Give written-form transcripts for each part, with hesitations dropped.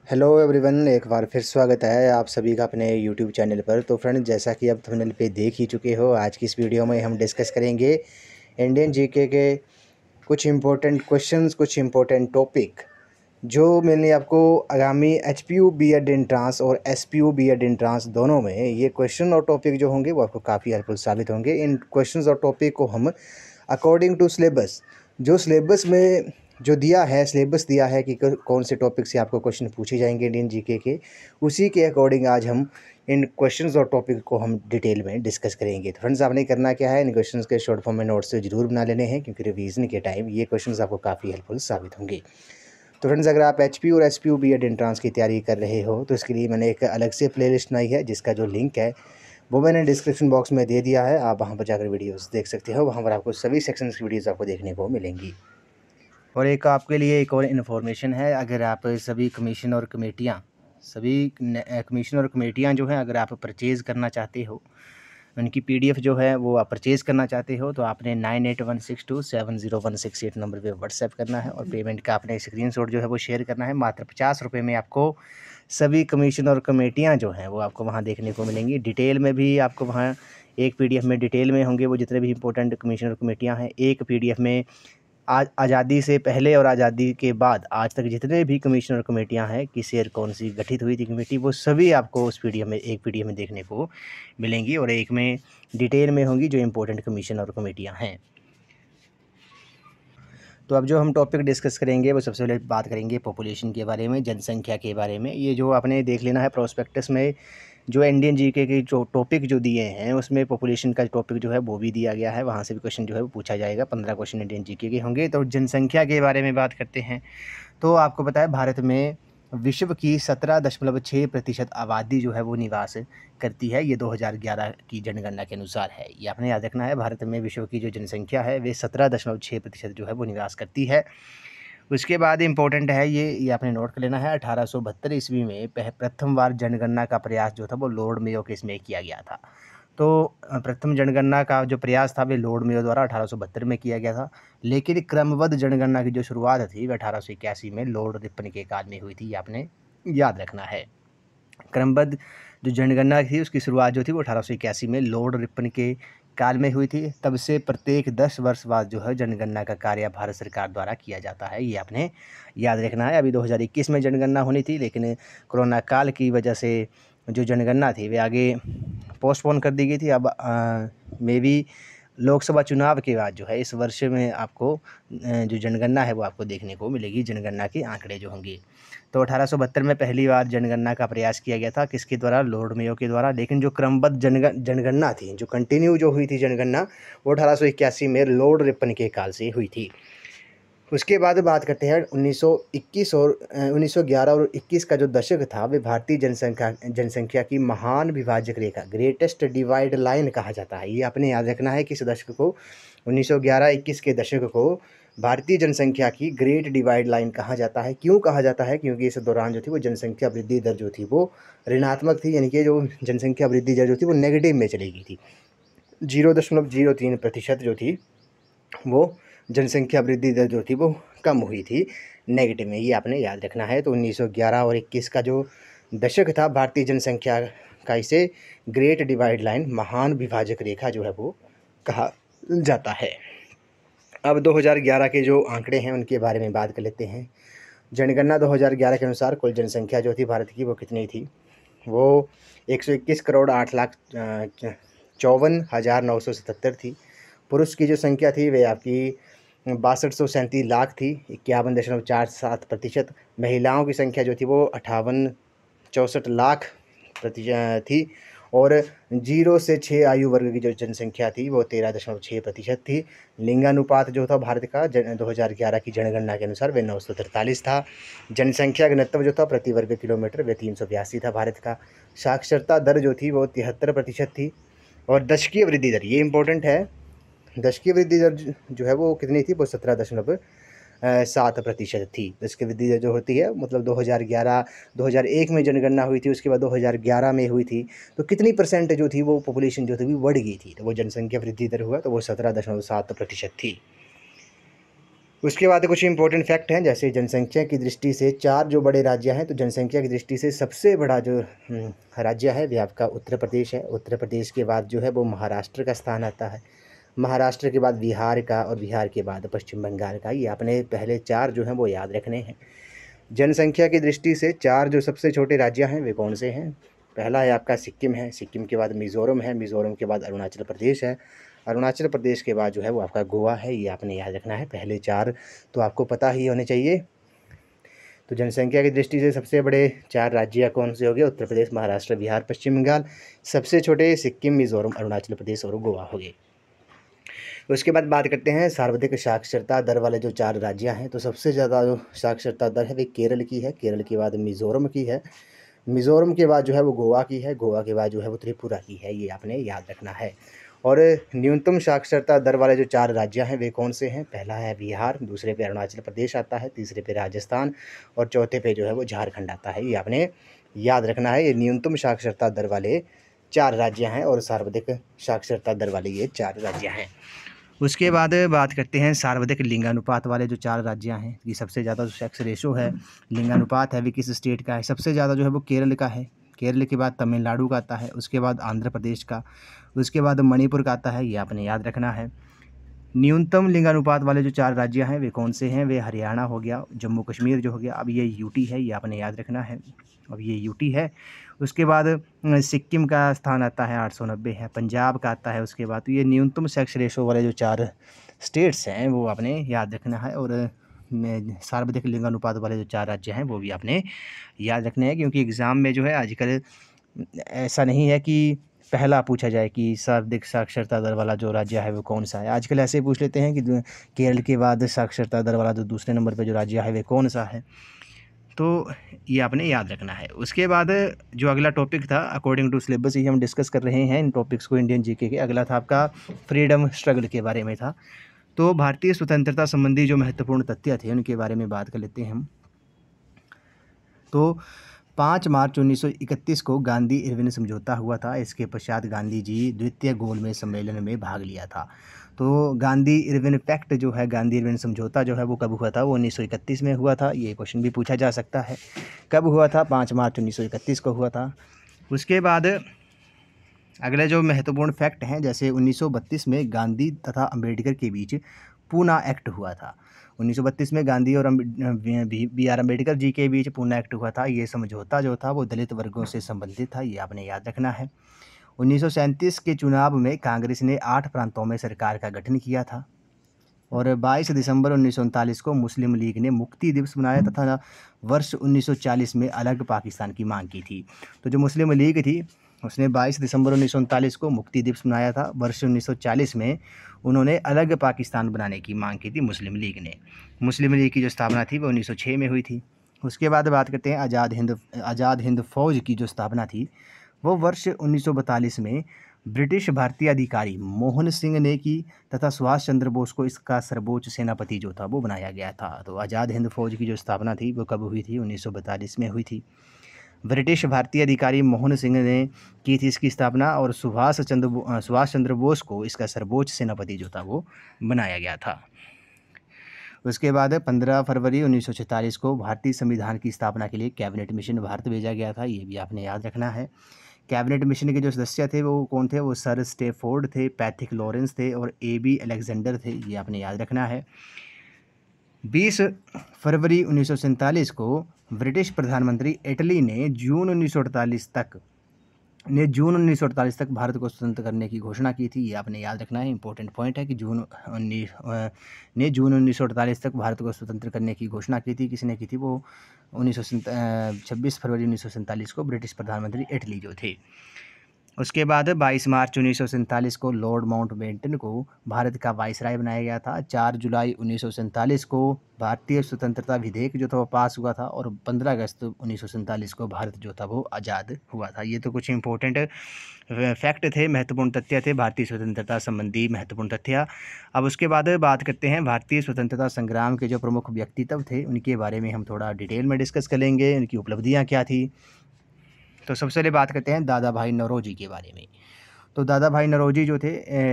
Hello everyone, एक बार फिर स्वागत है आप सभी का अपने यूट्यूब चैनल पर। तो फ्रेंड, जैसा कि आप थंबनेल पे देख ही चुके हो, आज की इस वीडियो में हम डिस्कस करेंगे इंडियन जीके के कुछ इम्पोर्टेंट क्वेश्चंस, कुछ इम्पोर्टेंट टॉपिक जो मैंने आपको आगामी एचपीयू बीएड एंट्रांस और एसपीयू बीएड एंट्रांस दोनों में ये क्वेश्चन और टॉपिक जो होंगे वो आपको काफ़ी हेल्पफुल साबित होंगे। इन क्वेश्चंस और टॉपिक को हम अकॉर्डिंग टू सिलेबस, जो सिलेबस में जो दिया है, सिलेबस दिया है कि कौन से टॉपिक से आपको क्वेश्चन पूछे जाएंगे इंडियन जीके के, उसी के अकॉर्डिंग आज हम इन क्वेश्चंस और टॉपिक को हम डिटेल में डिस्कस करेंगे। तो फ्रेंड्स, आपने करना क्या है, इन क्वेश्चंस के शॉर्ट फॉर्म में नोट्स जरूर बना लेने हैं, क्योंकि रिवीजन के टाइम ये क्वेश्चंस आपको काफ़ी हेल्पफुल साबित होंगे। तो फ्रेंड्स, अगर आप एचपी और एसपीयू बीएड एंट्रांस की तैयारी कर रहे हो तो इसके लिए मैंने एक अलग से प्लेलिस्ट बनाई है, जिसका जो लिंक है वो मैंने डिस्क्रिप्शन बॉक्स में दे दिया है। आप वहां पर जाकर वीडियोस देख सकते हो, वहां पर आपको सभी सेक्शंस की वीडियोस आपको देखने को मिलेंगी। और एक आपके लिए एक और इन्फॉर्मेशन है, अगर आप सभी कमीशन और कमेटियाँ जो हैं अगर आप परचेज़ करना चाहते हो, उनकी पीडीएफ जो है वो आप परचेज़ करना चाहते हो, तो आपने 9816270168 नंबर पे व्हाट्सएप करना है और पेमेंट का आपने स्क्रीनशॉट जो है वो शेयर करना है। मात्र 50 रुपये में आपको सभी कमीशन और कमेटियाँ जो हैं वो आपको वहाँ देखने को मिलेंगी। डिटेल में भी आपको वहाँ एक पीडीएफ में डिटेल में होंगे वो जितने भी इंपॉर्टेंट कमीशन और कमेटियाँ हैं। एक पीडीएफ में आज आज़ादी से पहले और आज़ादी के बाद आज तक जितने भी कमीशन और कमेटियाँ हैं, किस ईयर कौन सी गठित हुई थी कमेटी, वो सभी आपको उस पीडीएफ में, एक पीडीएफ में देखने को मिलेंगी और एक में डिटेल में होंगी जो इम्पोर्टेंट कमीशन और कमेटियाँ हैं। तो अब जो हम टॉपिक डिस्कस करेंगे वो सबसे पहले बात करेंगे पॉपुलेशन के बारे में, जनसंख्या के बारे में। ये जो आपने देख लेना है प्रोस्पेक्टस में, जो इंडियन जीके के जो टॉपिक जो दिए हैं उसमें पॉपुलेशन का टॉपिक जो है वो भी दिया गया है, वहाँ से भी क्वेश्चन जो है वो पूछा जाएगा। 15 क्वेश्चन इंडियन जीके के होंगे। तो जनसंख्या के बारे में बात करते हैं। तो आपको पता है भारत में विश्व की 17.6% आबादी जो है वो निवास करती है। ये 2011 की जनगणना के अनुसार है। ये आपने याद रखना है, भारत में विश्व की जो जनसंख्या है वे 17.6% जो है वो निवास करती है। उसके बाद इम्पोर्टेंट है ये आपने नोट कर लेना है, 1872 ईस्वी में प्रथम बार जनगणना का प्रयास जो था वो लॉर्ड मेयो के इसमें किया गया था। तो प्रथम जनगणना का जो प्रयास था वे लॉर्ड मेयो द्वारा 1872 में किया गया था। लेकिन क्रमबद्ध जनगणना की जो शुरुआत थी वह 1881 में लॉर्ड रिपन के काल में हुई थी। ये आपने याद रखना है। क्रमबद्ध जो जनगणना थी उसकी शुरुआत जो थी वो 1881 में लॉर्ड रिपन के काल में हुई थी। तब से प्रत्येक 10 वर्ष बाद जो है जनगणना का कार्य भारत सरकार द्वारा किया जाता है। ये आपने याद रखना है। अभी 2021 में जनगणना होनी थी, लेकिन कोरोना काल की वजह से जो जनगणना थी वे आगे पोस्टपोन कर दी गई थी। अब मे बी लोकसभा चुनाव के बाद जो है इस वर्ष में आपको जो जनगणना है वो आपको देखने को मिलेगी, जनगणना के आंकड़े जो होंगे। तो 1872 में पहली बार जनगणना का प्रयास किया गया था, किसके द्वारा, लॉर्ड मेयो के द्वारा। लेकिन जो क्रमबद्ध जनगणना थी, जो कंटिन्यू जो हुई थी जनगणना, वो 1881 में लॉर्ड रिपन के काल से हुई थी। उसके बाद बात करते हैं 1921 और 1911 और 21 का जो दशक था वे भारतीय जनसंख्या की महान विभाजक रेखा, ग्रेटेस्ट डिवाइड लाइन कहा जाता है। ये आपने याद रखना है कि इस दशक को, 1911-21 के दशक को भारतीय जनसंख्या की ग्रेट डिवाइड लाइन कहा जाता है। क्यों कहा जाता है? क्योंकि इस दौरान जो थी वो जनसंख्या वृद्धि दर जो थी वो ऋणात्मक थी, यानी कि जो जनसंख्या वृद्धि दर जो थी वो नेगेटिव में चली गई थी। 0.03% जो थी वो जनसंख्या वृद्धि दर जो थी वो कम हुई थी, नेगेटिव में। ये आपने याद रखना है। तो 1911 और 21 का जो दशक था भारतीय जनसंख्या का, इसे ग्रेट डिवाइड लाइन, महान विभाजक रेखा जो है वो कहा जाता है। अब 2011 के जो आंकड़े हैं उनके बारे में बात कर लेते हैं। जनगणना 2011 के अनुसार कुल जनसंख्या जो थी भारत की वो कितनी थी? वो 121 करोड़ 8 लाख 54,977 थी। पुरुष की जो संख्या थी वे आपकी 6237 लाख थी, 51.47%। महिलाओं की संख्या जो थी वो 5864 लाख थी। और 0 से 6 आयु वर्ग की जो जनसंख्या थी वो 13.6% थी। लिंगानुपात जो था भारत का 2011 की जनगणना के अनुसार वे 943 था। जनसंख्या घनत्व जो था प्रति वर्ग किलोमीटर वे 382 था भारत का। साक्षरता दर जो थी वो 73% थी। और दशकीय वृद्धि दर, ये इंपॉर्टेंट है, दशकीय वृद्धि दर जो है वो कितनी थी? वो 17.7% थी। दशकीय वृद्धि दर जो होती है, मतलब 2001 में जनगणना हुई थी, उसके बाद 2011 में हुई थी, तो कितनी परसेंट जो थी वो पॉपुलेशन जो थी वो बढ़ गई थी, तो वो जनसंख्या वृद्धि दर हुआ तो वो 17.7% थी। उसके बाद कुछ इंपॉर्टेंट फैक्ट हैं, जैसे जनसंख्या की दृष्टि से 4 जो बड़े राज्य हैं, तो जनसंख्या की दृष्टि से सबसे बड़ा जो राज्य है वह आपका उत्तर प्रदेश है। उत्तर प्रदेश के बाद जो है वो महाराष्ट्र का स्थान आता है, महाराष्ट्र के बाद बिहार का, और बिहार के बाद पश्चिम बंगाल का। ये अपने पहले 4 जो हैं वो याद रखने हैं। जनसंख्या की दृष्टि से 4 जो सबसे छोटे राज्य हैं वे कौन से हैं? पहला है आपका सिक्किम है, सिक्किम के बाद मिज़ोरम है, मिज़ोरम के बाद अरुणाचल प्रदेश है, अरुणाचल प्रदेश के बाद जो है वो आपका गोवा है। ये आपने याद रखना है, पहले 4 तो आपको पता ही होने चाहिए। तो जनसंख्या की दृष्टि से सबसे बड़े 4 राज्य कौन से हो गए? उत्तर प्रदेश, महाराष्ट्र, बिहार, पश्चिम बंगाल। सबसे छोटे सिक्किम, मिज़ोरम, अरुणाचल प्रदेश और गोवा हो गए। उसके बाद बात करते हैं सर्वाधिक साक्षरता दर वाले जो 4 राज्य हैं। तो सबसे ज़्यादा जो साक्षरता दर है वे केरल की है, केरल के बाद मिज़ोरम की है, मिज़ोरम के बाद जो है वो गोवा की है, गोवा के बाद जो है वो त्रिपुरा की है। ये आपने याद रखना है। और न्यूनतम साक्षरता दर वाले जो 4 राज्य हैं वे कौन से हैं? पहला है बिहार, दूसरे पे अरुणाचल प्रदेश आता है, तीसरे पे राजस्थान और चौथे पे जो है वो झारखंड आता है। ये आपने याद रखना है। ये न्यूनतम साक्षरता दर वाले 4 राज्य हैं और सर्वाधिक साक्षरता दर वाले ये 4 राज्य हैं। उसके बाद बात करते हैं सर्वाधिक लिंगानुपात वाले जो 4 राज्य हैं। ये सबसे ज़्यादा जो सेक्स रेशो है, लिंगानुपात है, वे किस स्टेट का है? सबसे ज़्यादा जो है वो केरल का है, केरल के बाद तमिलनाडु का आता है, उसके बाद आंध्र प्रदेश का, उसके बाद मणिपुर का आता है। ये आपने याद रखना है। न्यूनतम लिंगानुपात वाले जो 4 राज्य हैं वे कौन से हैं? वे हरियाणा हो गया, जम्मू कश्मीर जो हो गया, अब ये यूटी है, ये आपने याद रखना है, अब ये यूटी है। उसके बाद सिक्किम का स्थान आता है 890 है, पंजाब का आता है उसके बाद। तो ये न्यूनतम सेक्स रेशो वाले जो 4 स्टेट्स हैं वो आपने याद रखना है। और सर्वाधिक लिंगानुपात वाले जो 4 राज्य हैं वो भी आपने याद रखने हैं, क्योंकि एग्ज़ाम में जो है आजकल ऐसा नहीं है कि पहला पूछा जाए कि सर्वाधिक साक्षरता दर वाला जो राज्य है वो कौन सा है। आजकल ऐसे पूछ लेते हैं कि केरल के बाद साक्षरता दर वाला जो दूसरे नंबर पे जो राज्य है वे कौन सा है। तो ये आपने याद रखना है। उसके बाद जो अगला टॉपिक था, अकॉर्डिंग टू सिलेबस ही हम डिस्कस कर रहे हैं इन टॉपिक्स को इंडियन जीके के। अगला था आपका फ्रीडम स्ट्रगल के बारे में था। तो भारतीय स्वतंत्रता संबंधी जो महत्वपूर्ण तथ्य थे उनके बारे में बात कर लेते हैं हम। तो 5 मार्च 1931 को गांधी इरविन समझौता हुआ था। इसके पश्चात गांधी जी द्वितीय गोलमेज सम्मेलन में भाग लिया था। तो गांधी इरविन पैक्ट जो है, गांधी इरविन समझौता जो है वो कब हुआ था? वो 1931 में हुआ था। ये क्वेश्चन भी पूछा जा सकता है, कब हुआ था? 5 मार्च 1931 को हुआ था। उसके बाद अगले जो महत्वपूर्ण फैक्ट हैं, जैसे 1932 में गांधी तथा अम्बेडकर के बीच पूना एक्ट हुआ था। 1932 में गांधी और बी आर अम्बेडकर जी के बीच पूना एक्ट हुआ था। ये समझौता जो था वो दलित वर्गों से संबंधित था। ये आपने याद रखना है। 1937 के चुनाव में कांग्रेस ने 8 प्रांतों में सरकार का गठन किया था। और 22 दिसंबर 1939 को मुस्लिम लीग ने मुक्ति दिवस मनाया तथा वर्ष 1940 में अलग पाकिस्तान की मांग की थी। तो जो मुस्लिम लीग थी उसने 22 दिसंबर 1939 को मुक्ति दिवस मनाया था। वर्ष 1940 में उन्होंने अलग पाकिस्तान बनाने की मांग की थी मुस्लिम लीग ने। मुस्लिम लीग की जो स्थापना थी वो 1906 में हुई थी। उसके बाद बात करते हैं आज़ाद हिंद फौज की जो स्थापना थी वो वर्ष 1942 में ब्रिटिश भारतीय अधिकारी मोहन सिंह ने की तथा सुभाष चंद्र बोस को इसका सर्वोच्च सेनापति जो था वो बनाया गया था। तो आज़ाद हिंद फौज की जो स्थापना थी वो कब हुई थी? 1942 में हुई थी। ब्रिटिश भारतीय अधिकारी मोहन सिंह ने की थी इसकी स्थापना, और सुभाष चंद्र बोस को इसका सर्वोच्च सेनापति जो था वो बनाया गया था। उसके बाद 15 फरवरी 1946 को भारतीय संविधान की स्थापना के लिए कैबिनेट मिशन भारत भेजा गया था। ये भी आपने याद रखना है। कैबिनेट मिशन के जो सदस्य थे वो कौन थे? वो सर स्टेफोर्ड थे, पैथिक लॉरेंस थे और AB अलेक्जेंडर थे। ये आपने याद रखना है। 20 फरवरी 1947 को ब्रिटिश प्रधानमंत्री इटली ने जून 1948 तक भारत को स्वतंत्र करने की घोषणा की थी। ये आपने याद रखना है, इंपॉर्टेंट पॉइंट है कि जून 1948 तक भारत को स्वतंत्र करने की घोषणा की थी। किसने की थी? वो 26 फरवरी 1947 को ब्रिटिश प्रधानमंत्री इटली जो थे। उसके बाद 22 मार्च 1947 को लॉर्ड माउंटबेटन को भारत का वाइसराय बनाया गया था। 4 जुलाई 1947 को भारतीय स्वतंत्रता विधेयक जो था वो पास हुआ था और 15 अगस्त 1947 को भारत जो था वो आज़ाद हुआ था। ये तो कुछ इंपॉर्टेंट फैक्ट थे, महत्वपूर्ण तथ्य थे भारतीय स्वतंत्रता संबंधी महत्वपूर्ण तथ्य। अब उसके बाद बात करते हैं भारतीय स्वतंत्रता संग्राम के जो प्रमुख व्यक्तित्व थे उनके बारे में हम थोड़ा डिटेल में डिस्कस करेंगे, उनकी उपलब्धियाँ क्या थी। तो सबसे पहले बात करते हैं दादा भाई नौरोजी के बारे में। तो दादा भाई नौरोजी जो थे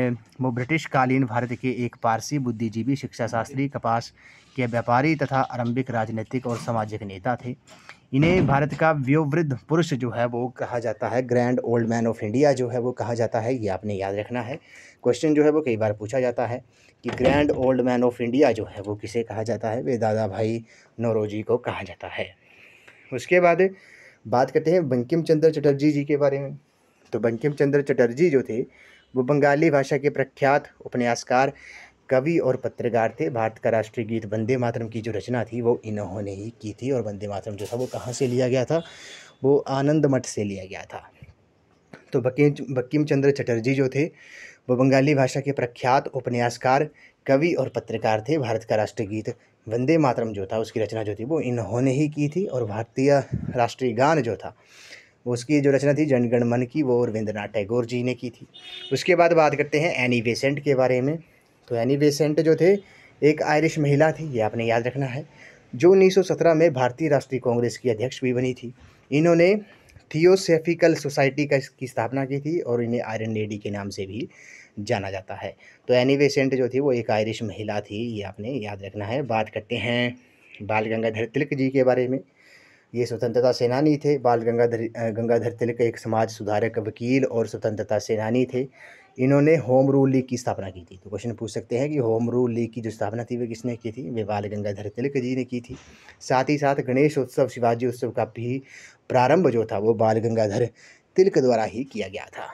वो ब्रिटिश कालीन भारत के एक पारसी बुद्धिजीवी, शिक्षा शास्त्री, कपास के व्यापारी तथा आरंभिक राजनीतिक और सामाजिक नेता थे। इन्हें भारत का वयोवृद्ध पुरुष जो है वो कहा जाता है, grand old man of India जो है वो कहा जाता है। ये आपने याद रखना है। क्वेश्चन जो है वो कई बार पूछा जाता है कि grand old man of India जो है वो किसे कहा जाता है? वे दादा भाई नौरोजी को कहा जाता है। उसके बाद बात करते हैं बंकिम चंद्र चटर्जी जी के बारे में। तो बंकिम चंद्र चटर्जी जो थे वो बंगाली भाषा के प्रख्यात उपन्यासकार, कवि और पत्रकार थे। भारत का राष्ट्रीय गीत वंदे मातरम की जो रचना थी वो इन्होंने ही की थी। और वंदे मातरम जो था वो कहाँ से लिया गया था? वो आनंद मठ से लिया गया था। तो बंकिम चंद्र चटर्जी जो थे वो बंगाली भाषा के प्रख्यात उपन्यासकार, कवि और पत्रकार थे। भारत का राष्ट्रीय गीत वंदे मातरम जो था उसकी रचना जो थी वो इन्होंने ही की थी। और भारतीय राष्ट्रीय गान जो था उसकी जो रचना थी जन गण मन की, वो रविंद्रनाथ टैगोर जी ने की थी। उसके बाद बात करते हैं एनी बेसेंट के बारे में। तो एनी बेसेंट जो थे एक आयरिश महिला थी, ये आपने याद रखना है, जो 1917 में भारतीय राष्ट्रीय कांग्रेस की अध्यक्ष भी बनी थी। इन्होंने थियोसॉफिकल सोसाइटी की स्थापना की थी और इन्हें आयरन लेडी के नाम से भी जाना जाता है। तो एनी बेसेंट जो थी वो एक आयरिश महिला थी, ये आपने याद रखना है। बात करते हैं बाल गंगाधर तिलक जी के बारे में। ये स्वतंत्रता सेनानी थे। बाल गंगाधर तिलक एक समाज सुधारक, वकील और स्वतंत्रता सेनानी थे। इन्होंने होम रूल लीग की स्थापना की थी। तो क्वेश्चन पूछ सकते हैं कि होम रूल लीग की जो स्थापना थी वे किसने की थी? वे बाल गंगाधर तिलक जी ने की थी। साथ ही साथ गणेश उत्सव, शिवाजी उत्सव का भी प्रारंभ जो था वो बाल गंगाधर तिलक द्वारा ही किया गया था।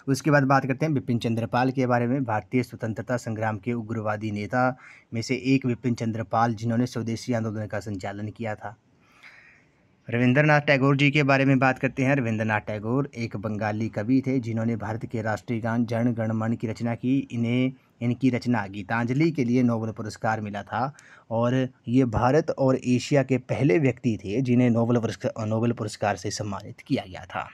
उसके बाद बात करते हैं बिपिन चंद्र पाल के बारे में। भारतीय स्वतंत्रता संग्राम के उग्रवादी नेता में से एक बिपिन चंद्र पाल, जिन्होंने स्वदेशी आंदोलन का संचालन किया था। रविंद्रनाथ टैगोर जी के बारे में बात करते हैं। रविंद्रनाथ टैगोर एक बंगाली कवि थे जिन्होंने भारत के राष्ट्रीय गान जन गण मन की रचना की। इन्हें इनकी रचना गीतांजलि के लिए नोबेल पुरस्कार मिला था और ये भारत और एशिया के पहले व्यक्ति थे जिन्हें नोबेल पुरस्कार से सम्मानित किया गया था।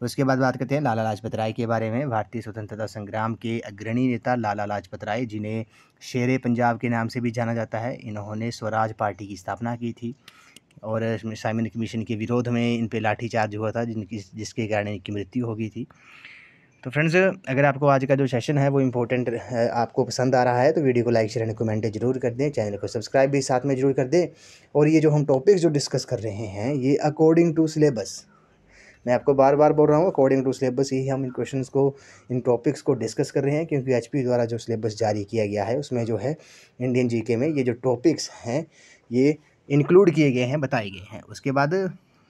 उसके बाद बात करते हैं लाला लाजपत राय के बारे में। भारतीय स्वतंत्रता संग्राम के अग्रणी नेता लाला लाजपत राय, जिन्हें शेरे पंजाब के नाम से भी जाना जाता है, इन्होंने स्वराज पार्टी की स्थापना की थी और साइमन कमीशन के विरोध में इन पे लाठीचार्ज हुआ था जिसके कारण इनकी मृत्यु हो गई थी। तो फ्रेंड्स, अगर आपको आज का जो सेशन है वो इम्पोर्टेंट है, आपको पसंद आ रहा है तो वीडियो को लाइक शेयर एंड कमेंट जरूर कर दें। चैनल को सब्सक्राइब भी साथ में जरूर कर दें। और ये जो हम टॉपिक्स जो डिस्कस कर रहे हैं ये अकॉर्डिंग टू सिलेबस, मैं आपको बार बार बोल रहा हूँ, अकॉर्डिंग टू सिलेबस ही हम इन क्वेश्चंस को, इन टॉपिक्स को डिस्कस कर रहे हैं। क्योंकि एचपी द्वारा जो सिलेबस जारी किया गया है उसमें जो है इंडियन जीके में ये जो टॉपिक्स हैं ये इंक्लूड किए गए हैं, बताए गए हैं। उसके बाद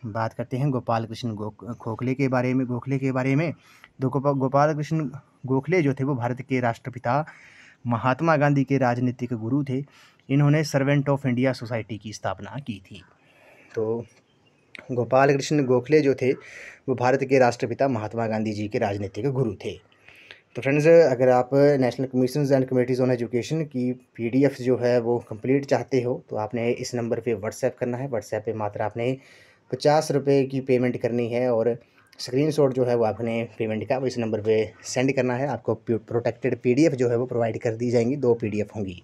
बात करते हैं गोपाल कृष्ण गोखले के बारे में। तो गोपाल कृष्ण गोखले जो थे वो भारत के राष्ट्रपिता महात्मा गांधी के राजनीतिक गुरु थे। इन्होंने सर्वेंट ऑफ इंडिया सोसाइटी की स्थापना की थी। तो गोपाल कृष्ण गोखले जो थे वो भारत के राष्ट्रपिता महात्मा गांधी जी के राजनीतिक गुरु थे। तो फ्रेंड्स, अगर आप national commissions and committees on education की पीडीएफ जो है वो कंप्लीट चाहते हो तो आपने इस नंबर पे व्हाट्सएप करना है। व्हाट्सएप पे मात्र आपने 50 रुपये की पेमेंट करनी है और स्क्रीनशॉट जो है वो आपने पेमेंट का वो इस नंबर पे सेंड करना है। आपको प्रोटेक्टेड पीडीएफ जो है वो प्रोवाइड कर दी जाएंगी, 2 पीडीएफ होंगी।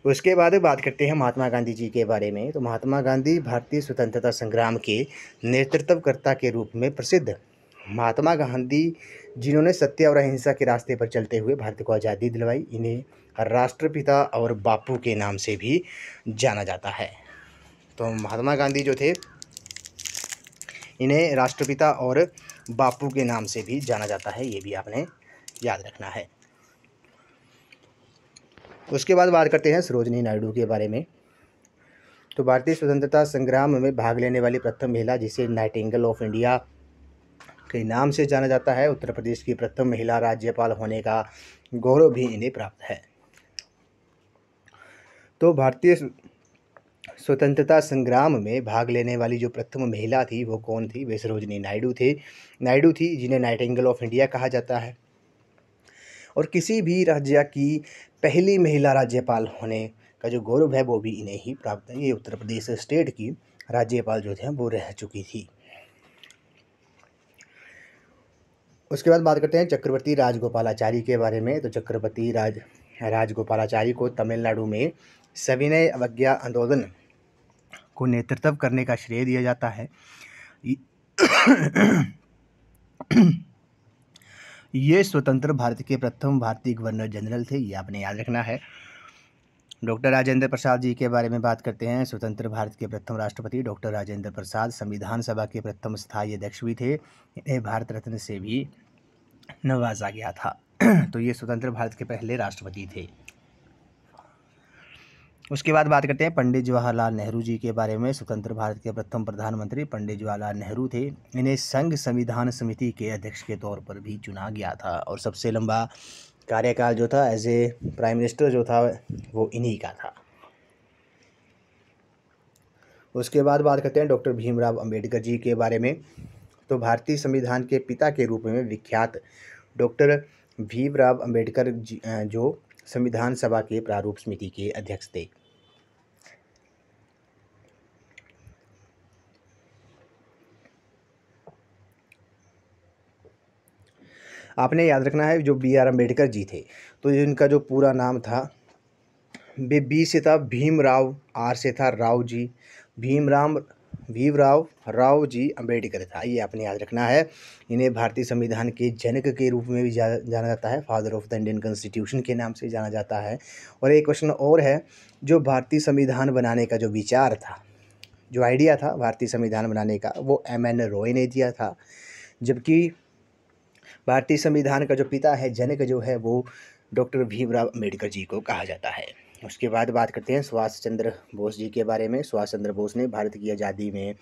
उसके बाद बात करते हैं महात्मा गांधी जी के बारे में। तो महात्मा गांधी भारतीय स्वतंत्रता संग्राम के नेतृत्वकर्ता के रूप में प्रसिद्ध। महात्मा गांधी जिन्होंने सत्य और अहिंसा के रास्ते पर चलते हुए भारत को आज़ादी दिलवाई, इन्हें राष्ट्रपिता और बापू के नाम से भी जाना जाता है। तो महात्मा गांधी जो थे इन्हें राष्ट्रपिता और बापू के नाम से भी जाना जाता है, ये भी आपने याद रखना है। उसके बाद बात करते हैं सरोजिनी नायडू के बारे में। तो भारतीय स्वतंत्रता संग्राम में भाग लेने वाली प्रथम महिला, जिसे नाइटिंगेल ऑफ इंडिया के नाम से जाना जाता है। उत्तर प्रदेश की प्रथम महिला राज्यपाल होने का गौरव भी इन्हें प्राप्त है। तो भारतीय स्वतंत्रता संग्राम में भाग लेने वाली जो प्रथम महिला थी वो कौन थी? वे सरोजिनी नायडू थी, जिन्हें नाइटिंगेल ऑफ इंडिया कहा जाता है। और किसी भी राज्य की पहली महिला राज्यपाल होने का जो गौरव है वो भी इन्हें ही प्राप्त है। ये उत्तर प्रदेश स्टेट की राज्यपाल जो थे वो रह चुकी थी। उसके बाद बात करते हैं चक्रवर्ती राजगोपालाचारी के बारे में। तो चक्रवर्ती राजगोपालाचारी को तमिलनाडु में सविनय अवज्ञा आंदोलन को नेतृत्व करने का श्रेय दिया जाता है। ये स्वतंत्र भारत के प्रथम भारतीय गवर्नर जनरल थे, ये आपने याद रखना है। डॉक्टर राजेंद्र प्रसाद जी के बारे में बात करते हैं। स्वतंत्र भारत के प्रथम राष्ट्रपति डॉक्टर राजेंद्र प्रसाद संविधान सभा के प्रथम स्थायी अध्यक्ष भी थे। इन्हें भारत रत्न से भी नवाजा गया था। तो ये स्वतंत्र भारत के पहले राष्ट्रपति थे। उसके बाद बात करते हैं पंडित जवाहरलाल नेहरू जी के बारे में। स्वतंत्र भारत के प्रथम प्रधानमंत्री पंडित जवाहरलाल नेहरू थे। इन्हें संघ संविधान समिति के अध्यक्ष के तौर पर भी चुना गया था और सबसे लंबा कार्यकाल जो था एज ए प्राइम मिनिस्टर जो था वो इन्हीं का था। उसके बाद बात करते हैं डॉक्टर भीमराव अंबेडकर जी के बारे में। तो भारतीय संविधान के पिता के रूप में विख्यात डॉक्टर भीमराव अंबेडकर जी जो संविधान सभा के प्रारूप समिति के अध्यक्ष थे। आपने याद रखना है जो BR अम्बेडकर जी थे, तो इनका जो पूरा नाम था बी से था भीमराव, R से था राव जी, भीमराव राव जी अम्बेडकर था, ये आपने याद रखना है। इन्हें भारतीय संविधान के जनक के रूप में भी जाना जाता है, father of the Indian constitution के नाम से जाना जाता है। और एक क्वेश्चन और है, जो भारतीय संविधान बनाने का जो विचार था, जो आइडिया था भारतीय संविधान बनाने का, वो MN रॉय ने दिया था, जबकि भारतीय संविधान का जो पिता है, जनक जो है, वो डॉक्टर भीमराव अम्बेडकर जी को कहा जाता है। उसके बाद बात करते हैं सुभाष चंद्र बोस जी के बारे में। सुभाष चंद्र बोस ने भारत की आज़ादी में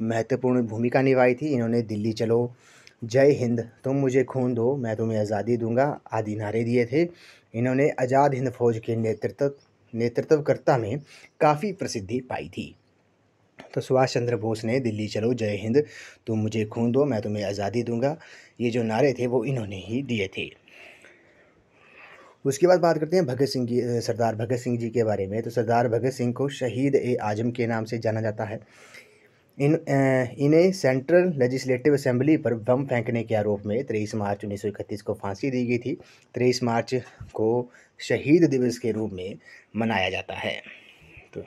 महत्वपूर्ण भूमिका निभाई थी। इन्होंने दिल्ली चलो, जय हिंद, तुम मुझे खून दो मैं तुम्हें आज़ादी दूंगा आदि नारे दिए थे। इन्होंने आज़ाद हिंद फौज के नेतृत्वकर्ता में काफ़ी प्रसिद्धि पाई थी। तो सुभाष चंद्र बोस ने दिल्ली चलो, जय हिंद, तुम मुझे खून दो मैं तुम्हें आज़ादी दूंगा, ये जो नारे थे वो इन्होंने ही दिए थे। उसके बाद बात करते हैं सरदार भगत सिंह जी के बारे में। तो सरदार भगत सिंह को शहीद ए आजम के नाम से जाना जाता है। इन्हें सेंट्रल लेजिस्लेटिव असेंबली पर बम फेंकने के आरोप में 23 मार्च 1931 को फांसी दी गई थी। 23 मार्च को शहीद दिवस के रूप में मनाया जाता है। तो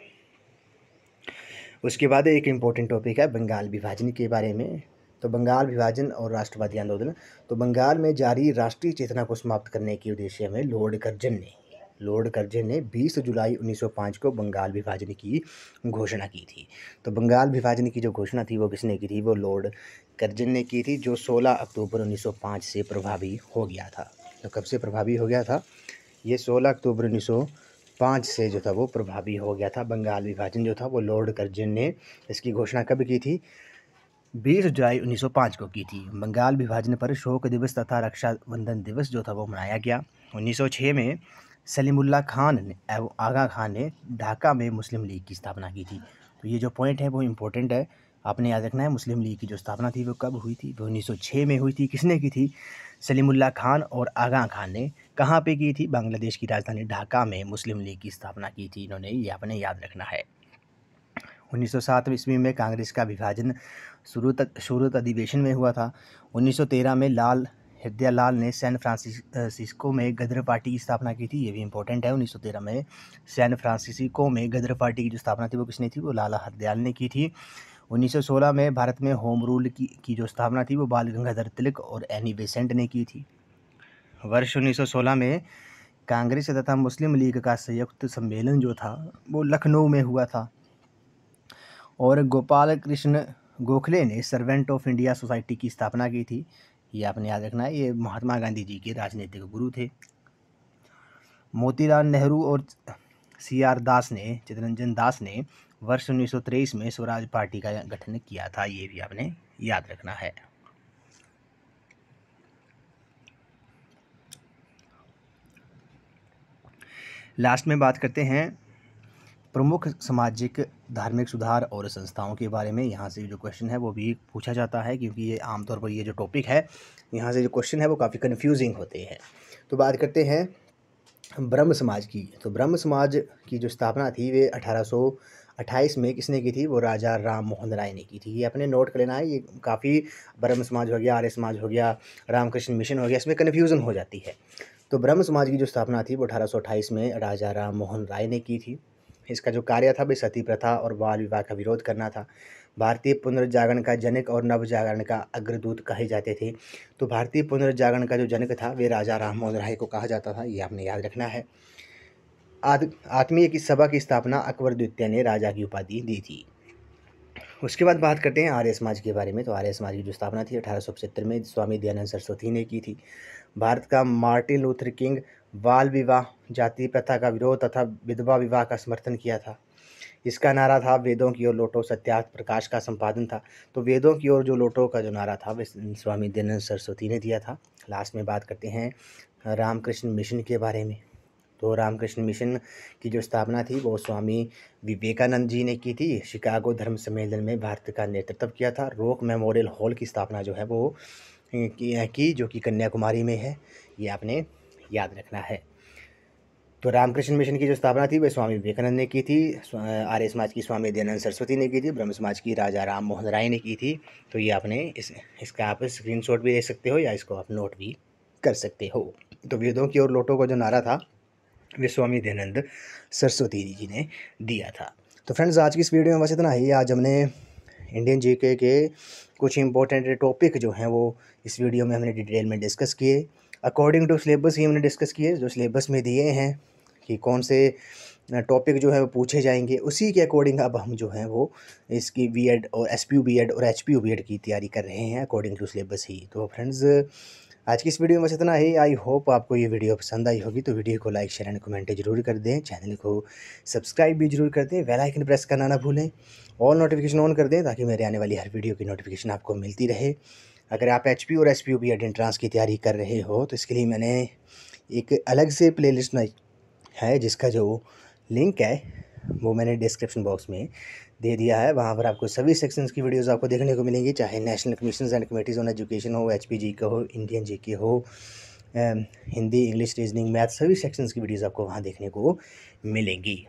उसके बाद एक इम्पोर्टेंट टॉपिक है बंगाल विभाजन के बारे में। तो बंगाल विभाजन और राष्ट्रवादी आंदोलन। तो बंगाल में जारी राष्ट्रीय चेतना को समाप्त करने के उद्देश्य में लॉर्ड कर्जन ने 20 जुलाई 1905 को बंगाल विभाजन की घोषणा की थी। तो बंगाल विभाजन की जो घोषणा थी वो किसने की थी? वो लॉर्ड कर्जन ने की थी, जो 16 अक्टूबर 1905 से प्रभावी हो गया था। तो कब से प्रभावी हो गया था? ये 16 अक्टूबर 1905 से जो था वो प्रभावी हो गया था। बंगाल विभाजन जो था वो लॉर्ड कर्जन ने इसकी घोषणा कब की थी? 20 जुलाई 1905 को की थी। बंगाल विभाजन पर शोक दिवस तथा रक्षाबंधन दिवस जो था वो मनाया गया। 1906 में सलीमुल्लाह खान एवं आगा खान ने ढाका में मुस्लिम लीग की स्थापना की थी। तो ये जो पॉइंट है वो इम्पोर्टेंट है, आपने याद रखना है। मुस्लिम लीग की जो स्थापना थी वो कब हुई थी? वो 1906 में हुई थी। किसने की थी? सलीमुल्लाह खान और आगा खान ने। कहाँ पे की थी? बांग्लादेश की राजधानी ढाका में मुस्लिम लीग की स्थापना की थी इन्होंने, ये आपने याद रखना है। 1907 ईस्वी में कांग्रेस का विभाजन शुरू अधिवेशन में हुआ था। 1913 में लाल हृदयालाल ने सैन फ्रांसिस्को में गदर पार्टी की स्थापना की थी, ये भी इम्पोर्टेंट है। 1913 में सैन फ्रांसिस्को में गदर पार्टी की जो स्थापना थी वो किसने थी? वो लाला हरदयाल ने की थी। 1916 में भारत में होम रूल की जो स्थापना थी वो बाल गंगाधर तिलक और एनी बेसेंट ने की थी। वर्ष 1916 में कांग्रेस तथा मुस्लिम लीग का संयुक्त सम्मेलन जो था वो लखनऊ में हुआ था और गोपाल कृष्ण गोखले ने सर्वेंट ऑफ इंडिया सोसाइटी की स्थापना की थी, ये आपने याद रखना है। ये महात्मा गांधी जी के राजनीतिक गुरु थे। मोतीलाल नेहरू और चित्तरंजन दास ने वर्ष 1923 में स्वराज पार्टी का गठन किया था, ये भी आपने याद रखना है। लास्ट में बात करते हैं प्रमुख सामाजिक धार्मिक सुधार और संस्थाओं के बारे में। यहाँ से जो क्वेश्चन है वो भी पूछा जाता है, क्योंकि ये आमतौर पर ये जो टॉपिक है यहाँ से जो क्वेश्चन है वो काफ़ी कन्फ्यूजिंग होते हैं। तो बात करते हैं ब्रह्म समाज की। तो ब्रह्म समाज की जो स्थापना थी वे 1828 में किसने की थी? वो राजा राम मोहन राय ने की थी, ये अपने नोट कर लेना है। ये काफ़ी ब्रह्म समाज हो गया, आर्य समाज हो गया, रामकृष्ण मिशन हो गया, इसमें कन्फ्यूज़न हो जाती है। तो ब्रह्म समाज की जो स्थापना थी वो 1828 में राजा राम मोहन राय ने की थी। इसका जो कार्य था वह सती प्रथा और बाल विवाह का विरोध करना था। भारतीय पुनर्जागरण का जनक और नवजागरण का अग्रदूत कहे जाते थे। तो भारतीय पुनर्जागरण का जो जनक था वे राजा राम मोहन राय को कहा जाता था, ये आपने याद रखना है। आत्मीय की सभा की स्थापना अकबर द्वितीय ने राजा की उपाधि दी थी। उसके बाद बात करते हैं आर्य समाज के बारे में। तो आर्य समाज की जो स्थापना थी 1875 में स्वामी दयानंद सरस्वती ने की थी। भारत का मार्टिन लूथर किंग बाल विवाह, जाति प्रथा का विरोध तथा विधवा विवाह का समर्थन किया था। इसका नारा था वेदों की ओर लौटो, सत्यार्थ प्रकाश का संपादन था। तो वेदों की ओर जो लौटो का जो नारा था वह स्वामी दयानंद सरस्वती ने दिया था। लास्ट में बात करते हैं रामकृष्ण मिशन के बारे में। तो रामकृष्ण मिशन की जो स्थापना थी वो स्वामी विवेकानंद जी ने की थी। शिकागो धर्म सम्मेलन में भारत का नेतृत्व किया था। रॉक मेमोरियल हॉल की स्थापना जो है वो की जो कि कन्याकुमारी में है, ये आपने याद रखना है। तो रामकृष्ण मिशन की जो स्थापना थी वह स्वामी विवेकानंद ने की थी। आर्य समाज की स्वामी दयानंद सरस्वती ने की थी। ब्रह्म समाज की राजा राम मोहन राय ने की थी। तो ये आपने इसका आप स्क्रीनशॉट भी ले सकते हो या इसको आप नोट भी कर सकते हो। तो वेदों की ओर लौटो का जो नारा था वे स्वामी दयानंद सरस्वती जी ने दिया था। तो फ्रेंड्स, आज की इस वीडियो में बस इतना ही। आज हमने इंडियन जीके के कुछ इंपॉर्टेंट टॉपिक जो हैं वो इस वीडियो में हमने डिटेल में डिस्कस किए। अकॉर्डिंग टू सिलेबस ही हमने डिस्कस किए, जो सिलेबस में दिए हैं कि कौन से टॉपिक जो है वो पूछे जाएंगे, उसी के अकॉर्डिंग अब हम जो है वो इसकी बीएड और एसपीयू बीएड और एचपीयू बीएड की तैयारी कर रहे हैं अकॉर्डिंग टू सिलेबस ही। तो फ्रेंड्स, आज की इस वीडियो में बस इतना ही। आई होप आपको ये वीडियो पसंद आई होगी। तो वीडियो को लाइक शेयर एंड कमेंट जरूर कर दें, चैनल को सब्सक्राइब भी जरूर कर दें, बेल आइकन प्रेस करना ना भूलें, ऑल नोटिफिकेशन ऑन कर दें ताकि मेरे आने वाली हर वीडियो की नोटिफिकेशन आपको मिलती रहे। अगर आप एचपीयू और एसपीयू बीएड एंट्रेंस की तैयारी कर रहे हो तो इसके लिए मैंने एक अलग से प्लेलिस्ट बनाई है, जिसका जो लिंक है वो मैंने डिस्क्रिप्शन बॉक्स में दे दिया है। वहाँ पर आपको सभी सेक्शंस की वीडियोस आपको देखने को मिलेंगी, चाहे national commissions and committees on education हो, एचपीजी का हो, इंडियन जीके हो, हिंदी, इंग्लिश, रीजनिंग, मैथ, सभी सेक्शंस की वीडियोस आपको वहाँ देखने को मिलेंगी।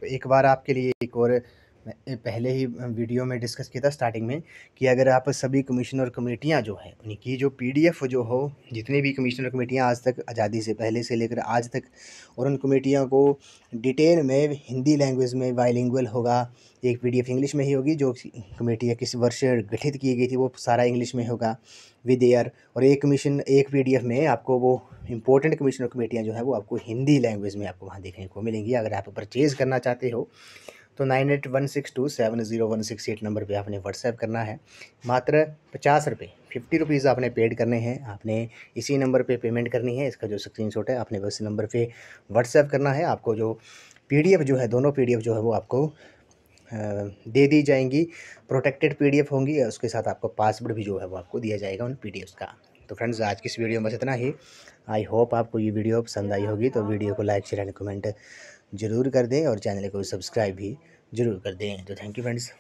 एक बार आपके लिए एक और पहले ही वीडियो में डिस्कस किया था स्टार्टिंग में कि अगर आप सभी कमीशन और कमेटियाँ जो हैं उनकी जो पीडीएफ जो हो, जितनी भी कमीशन और कमेटियाँ आज तक आज़ादी से पहले से लेकर आज तक, और उन कमेटियों को डिटेल में हिंदी लैंग्वेज में बाइलिंगुअल होगा। एक पीडीएफ इंग्लिश में ही होगी, जो कमेटियाँ किस वर्ष गठित की गई थी वो सारा इंग्लिश में होगा विद ईयर, और एक पीडीएफ में आपको वो इंपॉर्टेंट कमीशन और कमेटियाँ जो है वो आपको हिंदी लैंग्वेज में आपको वहाँ देखने को मिलेंगी। अगर आप परचेज़ करना चाहते हो तो 9816270168 नंबर पे आपने व्हाट्सएप करना है। मात्र 50 रुपये, 50 रुपीज़ आपने पेड करने हैं। आपने इसी नंबर पे पेमेंट करनी है। इसका जो स्क्रीनशॉट है आपने बस नंबर पे व्हाट्सएप करना है। आपको जो पीडीएफ जो है, दोनों पीडीएफ जो है वो आपको दे दी जाएंगी। प्रोटेक्टेड पीडीएफ होंगी, उसके साथ आपको पासवर्ड भी जो है वो आपको दिया जाएगा उन पीडीएफ का। तो फ्रेंड्स, आज की इस वीडियो में बस इतना ही। आई होप आपको ये वीडियो पसंद आई होगी। तो वीडियो को लाइक शेयर एंड कमेंट जरूर कर दें और चैनल को सब्सक्राइब भी जरूर कर दें। तो थैंक यू फ्रेंड्स।